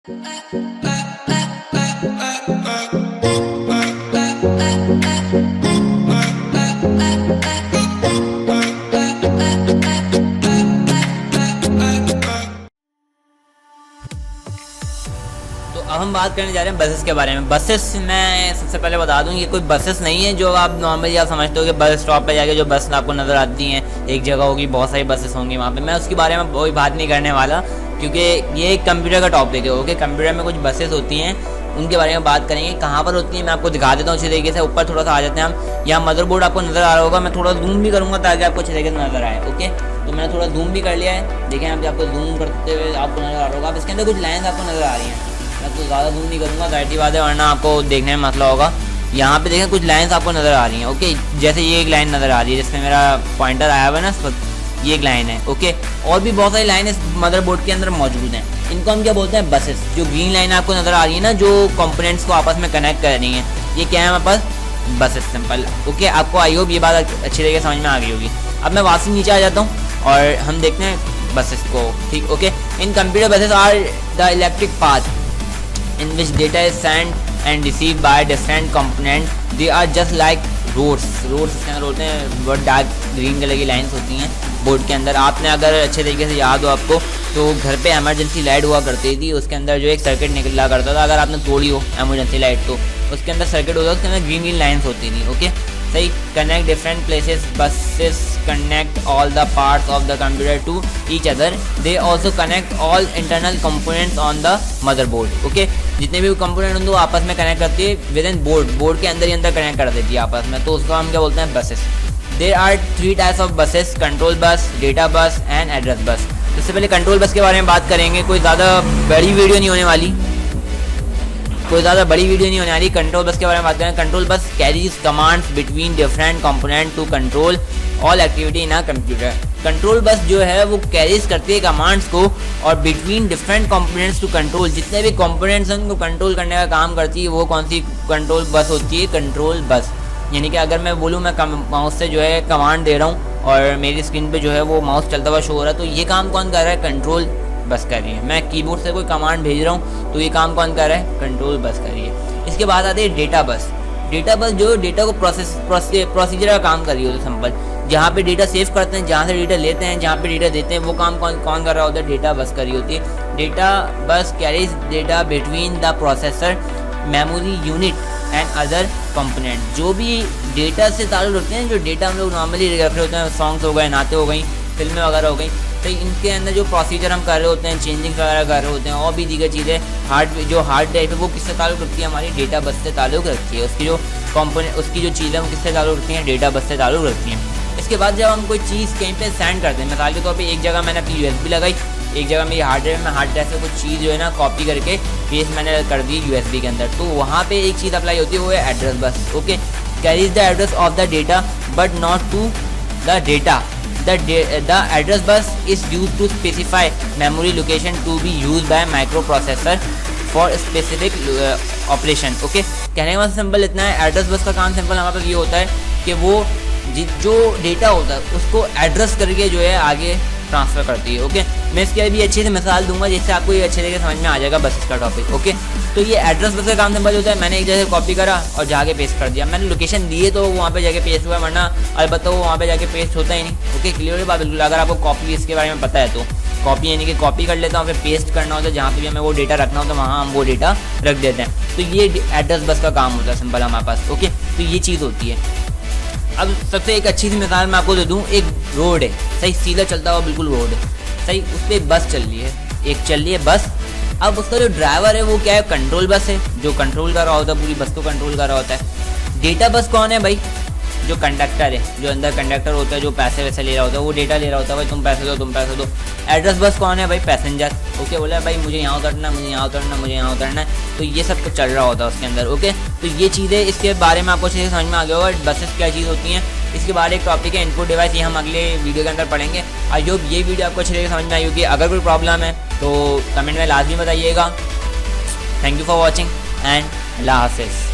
तो अब हम बात करने जा रहे हैं बसेस के बारे में। बसेस मैं सबसे पहले बता दूं, ये कोई बसेस नहीं है जो आप नॉर्मली आप समझते हो कि बस स्टॉप पे जाके जो बस आपको नज़र आती हैं, एक जगह होगी, बहुत सारी बसेस होंगी वहाँ पे। मैं उसके बारे में कोई बात नहीं करने वाला, क्योंकि ये एक कंप्यूटर का टॉपिक है। ओके, कंप्यूटर में कुछ बसेस होती हैं, उनके बारे में बात करेंगे। कहाँ पर होती है मैं आपको दिखा देता हूँ अच्छे तरीके से। ऊपर थोड़ा सा आ जाते हैं हम। यहाँ मदरबोर्ड आपको नज़र आ रहा होगा, मैं थोड़ा जूम भी करूँगा ताकि आपको अच्छे तरीके से नज़र आए। ओके, तो मैंने थोड़ा जूम भी कर लिया है, देखें यहाँ पे आपको जूम करते हुए आपको नज़र आ रहा होगा। अब इसके अंदर कुछ लाइन्स आपको नज़र आ रही हैं, मैं तो ज़्यादा जूम नहीं करूँगा, जाहिर बात है, वरना आपको देखने में मसला होगा। यहाँ पे देखें कुछ लाइन्स आपको नज़र आ रही हैं। ओके, जैसे ये एक लाइन नज़र आ रही है जिसमें मेरा पॉइंटर आया हुआ है ना, ये एक लाइन है। ओके, और भी बहुत सारी लाइन इस मदरबोर्ड के अंदर मौजूद हैं। इनको हम क्या बोलते हैं? बसेस। जो ग्रीन लाइन आपको नज़र आ रही है ना, जो कंपोनेंट्स को आपस में कनेक्ट कर रही हैं, ये क्या है हमारे पास? Buses, simple. ओके, आपको आई होप ये बात अच्छी तरीके से समझ में आ गई होगी। अब मैं वापस नीचे आ जाता हूँ और हम देखते हैं बसेस को। ठीक, okay. In computer buses are the electric path in which data is sent and received by different component. They are just like roads इसके अंदर होते हैं, बहुत डार्क ग्रीन कलर की लाइंस होती हैं बोर्ड के अंदर। आपने अगर अच्छे तरीके से याद हो आपको, तो घर पे इमरजेंसी लाइट हुआ करती थी, उसके अंदर जो एक सर्किट निकला करता था। अगर आपने तोड़ी हो इमरजेंसी लाइट, तो उसके अंदर सर्किट होता था, उसके अंदर ग्रीन ग्रीन लाइन्स होती थी। ओके, सही। Connect different places, buses connect all the parts of the computer to each other. They also connect all internal components on the motherboard. Okay, जितने भी कंपोनेंट होंगे वो आपस में कनेक्ट करती है विद इन बोर्ड के अंदर ही अंदर कनेक्ट कर देती है आपस में, तो उसको हम क्या बोलते हैं? Buses. There are 3 types of buses: control bus, data bus and address bus. इससे पहले कंट्रोल बस के बारे में बात करेंगे। कोई ज़्यादा बड़ी वीडियो नहीं होने वाली, कंट्रोल बस के बारे में बात करें। Control bus carries commands between different component to control all activity in a computer. Control bus जो है वो कैरीज करती है कमांड्स को, और between different components to control, जितने भी कंपोनेंट्स हैं उनको कंट्रोल करने का काम करती है। वो कौन सी कंट्रोल बस होती है? Control bus. यानी कि अगर मैं बोलूँ मैं माउस से जो है कमांड दे रहा हूँ और मेरी स्क्रीन पे जो है वो माउस चलता हुआ शो हो रहा है, तो ये काम कौन कर रहा है? कंट्रोल बस कर रही है। मैं कीबोर्ड से कोई कमांड भेज रहा हूँ, तो ये काम कौन कर रहा है? कंट्रोल बस कर रही है। इसके बाद आती है डेटा बस। डेटा बस जो डेटा को प्रोसीजर का काम कर रही है, तो सिंपल, जहाँ पे डेटा सेव करते हैं, जहाँ से डेटा लेते हैं, जहाँ पे डेटा देते हैं, वो काम कौन कर रहा होता है? डेटा बस कर रही होती है। Data bus carries data between the processor, memory unit and other component. जो भी डेटा से ताल्लुक़ रखते हैं, जो डेटा हम लोग नॉर्मली रख रहे होते हैं, सॉन्ग्स हो गए, नाते हो गई, फिल्में वगैरह हो गई, तो इनके अंदर जो प्रोसीजर हम कर रहे होते हैं, चेंजिंग वगैरह कर रहे होते हैं, और भी दीगर चीज़ें, हार्ड ड्राइव है वो किससे ताल्लुक़ रखती है? हमारी डेटा बस से ताल्लुक़ रखती है। उसकी जो कंपोनेंट, उसकी जो चीज़ें वो किससे ताल्लुक़ रखती हैं? डेटा बस से ताल्लुक़ रखती हैं। इसके बाद जब हम कोई चीज़ कहीं पे सेंड करते हैं, मिसाल के तौर पे एक जगह मैंने अपनी USB लगाई, एक जगह मेरी हार्ड ड्राइव में, हार्ड ड्राइव से कुछ चीज़ जो है ना कॉपी करके पेस्ट मैंने कर दी USB के अंदर, तो वहाँ पे एक चीज़ अप्लाई होती है, वो है address bus. Okay, carries the address of the data but not to the data. The address bus is used to specify memory location to be used by microprocessor for specific operation. Okay, कहने का मतलब simple इतना है। Address बस का काम simple हमारे पास ये होता है कि वो जो डेटा होता है उसको एड्रेस करके जो है आगे ट्रांसफ़र करती है। ओके, मैं इसके भी अच्छे से मिसाल दूंगा जिससे आपको ये अच्छे तरीके से समझ में आ जाएगा बस इसका टॉपिक। ओके, तो ये एड्रेस बस का काम सिंपल होता है, मैंने एक जगह कॉपी करा और जाके पेस्ट कर दिया। मैंने लोकेशन दी है तो वहाँ पे जाके पेस्ट हुआ, वरना अलबत्ता वो वहाँ पे जाके पेस्ट होता ही नहीं। ओके, क्लियर बात बिल्कुल। अगर आपको कॉपी इसके बारे में पता है तो कॉपी यानी कि कॉपी कर लेता हूँ, फिर पेस्ट करना होता है, जहाँ पे भी हमें वो डेटा रखना होता है वहाँ हम वो डेटा रख देते हैं। तो ये एड्रेस बस का काम होता है सिंपल हमारे पास। ओके, तो ये चीज़ होती है। अब सबसे एक अच्छी सी मिसाल मैं आपको दे दूँ। एक रोड है, सही, सीधा चलता हुआ बिल्कुल रोड है, सही, उस पर बस चल रही है, एक चल रही है बस। अब उसका जो ड्राइवर है वो क्या है? कंट्रोल बस है, जो कंट्रोल कर रहा होता है, पूरी बस को कंट्रोल कर रहा होता है। डेटा बस कौन है भाई? जो कंडक्टर है, जो अंदर कंडक्टर होता है, जो पैसे वैसे ले रहा होता है, वो डेटा ले रहा होता है, भाई तुम पैसे दो, तुम पैसे दो। एड्रेस बस कौन है भाई? पैसेंजर। ओके, बोला भाई मुझे यहाँ उतरना, मुझे यहाँ उतरना, मुझे यहाँ उतरना है, तो ये सब कुछ चल रहा होता है उसके अंदर। ओके, तो ये चीज़ें, इसके बारे में आपको अच्छे से समझ में आ गया होगा बसेस क्या चीज़ होती हैं। इसके बाद एक टॉपिक है इनपुट डिवाइस, ये हम अगले वीडियो के अंदर पढ़ेंगे। आई होप ये वीडियो आपको अच्छे से समझ में आई होगी। अगर कोई प्रॉब्लम है तो कमेंट में लाजमी बताइएगा। Thank you for watching and अल्लाह हाफिज़।